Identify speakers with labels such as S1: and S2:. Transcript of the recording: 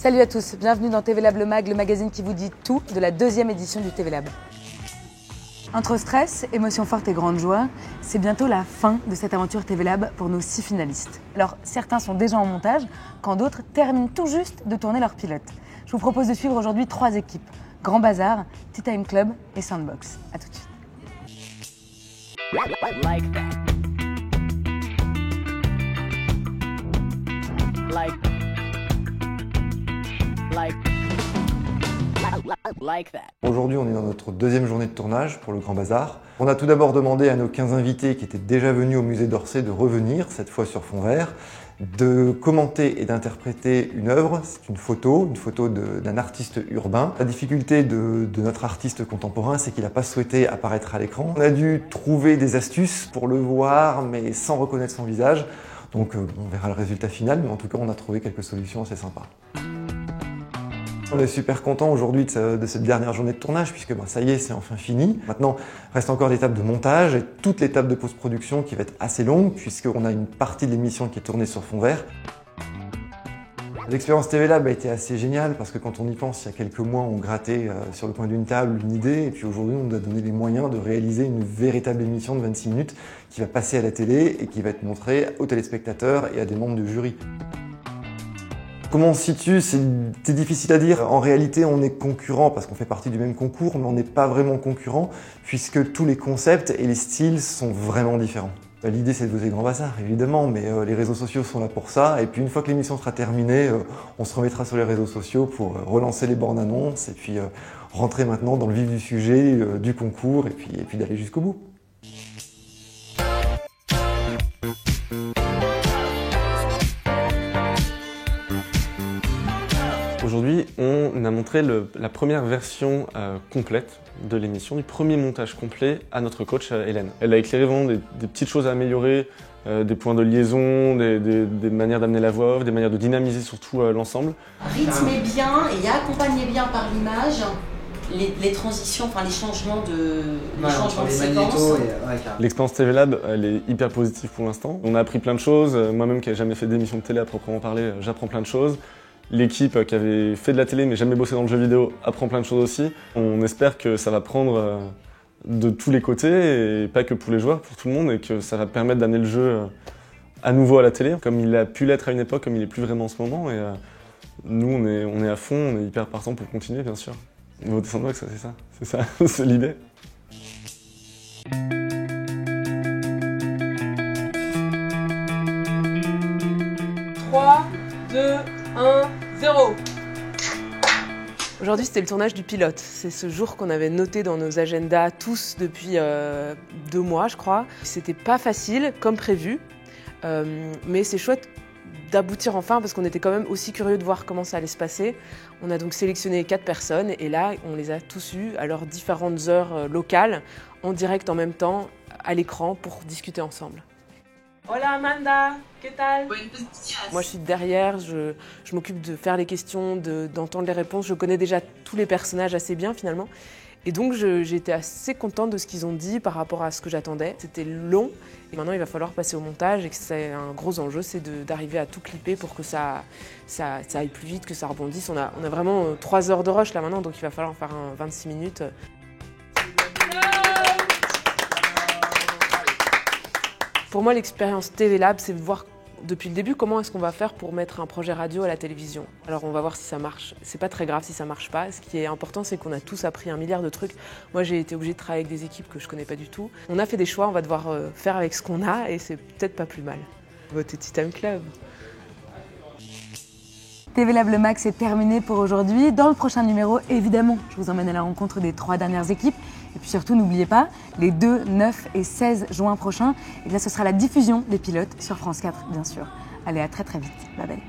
S1: Salut à tous, bienvenue dans TV Lab le Mag, le magazine qui vous dit tout de la 2e édition du TV Lab. Entre stress, émotions fortes et grande joie, c'est bientôt la fin de cette aventure TV Lab pour nos 6 finalistes. Alors certains sont déjà en montage, quand d'autres terminent tout juste de tourner leur pilote. Je vous propose de suivre aujourd'hui 3 équipes, Grand Bazar, Tea Time Club et Sandbox. A tout de suite.
S2: Like that. Like that.
S3: Aujourd'hui, on est dans notre 2e journée de tournage pour le Grand Bazar. On a tout d'abord demandé à nos 15 invités qui étaient déjà venus au musée d'Orsay de revenir, cette fois sur fond vert, de commenter et d'interpréter une œuvre. C'est une photo d'un artiste urbain. La difficulté de notre artiste contemporain, c'est qu'il n'a pas souhaité apparaître à l'écran. On a dû trouver des astuces pour le voir, mais sans reconnaître son visage. Donc on verra le résultat final, mais en tout cas, on a trouvé quelques solutions assez sympas. On est super content aujourd'hui de cette dernière journée de tournage puisque ça y est, c'est enfin fini. Maintenant, reste encore l'étape de montage et toute l'étape de post-production qui va être assez longue puisqu'on a une partie de l'émission qui est tournée sur fond vert. L'expérience TV Lab a été assez géniale parce que quand on y pense, il y a quelques mois, on grattait sur le coin d'une table une idée et puis aujourd'hui, on nous a donné les moyens de réaliser une véritable émission de 26 minutes qui va passer à la télé et qui va être montrée aux téléspectateurs et à des membres du jury. Comment on se situe, c'est difficile à dire. En réalité, on est concurrents parce qu'on fait partie du même concours, mais on n'est pas vraiment concurrents puisque tous les concepts et les styles sont vraiment différents. L'idée, c'est de voter Grand Bazar, évidemment, mais les réseaux sociaux sont là pour ça. Et puis, une fois que l'émission sera terminée, on se remettra sur les réseaux sociaux pour relancer les bornes annonces et puis rentrer maintenant dans le vif du sujet, du concours et puis d'aller jusqu'au bout.
S4: Aujourd'hui, on a montré la première version complète de l'émission, du premier montage complet à notre coach Hélène. Elle a éclairé vraiment des petites choses à améliorer, des points de liaison, des manières d'amener la voix off, des manières de dynamiser surtout l'ensemble.
S5: Rythmez bien et accompagnez bien par l'image les transitions, enfin les changements de séquence.
S4: L'expérience TV Lab, elle est hyper positive pour l'instant. On a appris plein de choses. Moi-même qui n'ai jamais fait d'émission de télé à proprement parler, j'apprends plein de choses. L'équipe qui avait fait de la télé mais jamais bossé dans le jeu vidéo apprend plein de choses aussi. On espère que ça va prendre de tous les côtés et pas que pour les joueurs, pour tout le monde et que ça va permettre d'amener le jeu à nouveau à la télé, comme il a pu l'être à une époque, comme il est plus vraiment en ce moment. Et nous, on est à fond, on est hyper partant pour continuer, bien sûr. Voter Sandbox, c'est ça, c'est l'idée.
S6: 3, 2, 1, 0.
S7: Aujourd'hui, c'était le tournage du pilote. C'est ce jour qu'on avait noté dans nos agendas tous depuis 2 mois, je crois. C'était pas facile, comme prévu, mais c'est chouette d'aboutir enfin parce qu'on était quand même aussi curieux de voir comment ça allait se passer. On a donc sélectionné 4 personnes et là, on les a tous eus à leurs différentes heures locales, en direct en même temps, à l'écran, pour discuter ensemble.
S6: Hola Amanda, ¿qué tal?
S7: Moi je suis derrière, je m'occupe de faire les questions, d'entendre les réponses. Je connais déjà tous les personnages assez bien finalement. Et donc j'étais assez contente de ce qu'ils ont dit par rapport à ce que j'attendais. C'était long et maintenant il va falloir passer au montage et que c'est un gros enjeu, c'est d'arriver à tout clipper pour que ça aille plus vite, que ça rebondisse. On a vraiment 3 heures de rush là maintenant, donc il va falloir faire un 26 minutes. Pour moi, l'expérience TV Lab, c'est de voir depuis le début comment est-ce qu'on va faire pour mettre un projet radio à la télévision. Alors on va voir si ça marche. C'est pas très grave si ça marche pas. Ce qui est important, c'est qu'on a tous appris 1 milliard de trucs. Moi, j'ai été obligée de travailler avec des équipes que je connais pas du tout. On a fait des choix, on va devoir faire avec ce qu'on a et c'est peut-être pas plus mal. Votez Tea Time Club.
S1: TV Lab le Max est terminé pour aujourd'hui. Dans le prochain numéro, évidemment, je vous emmène à la rencontre des 3 dernières équipes. Et puis surtout, n'oubliez pas, les 2, 9 et 16 juin prochains, et là, ce sera la diffusion des pilotes sur France 4, bien sûr. Allez, à très vite. Bye bye.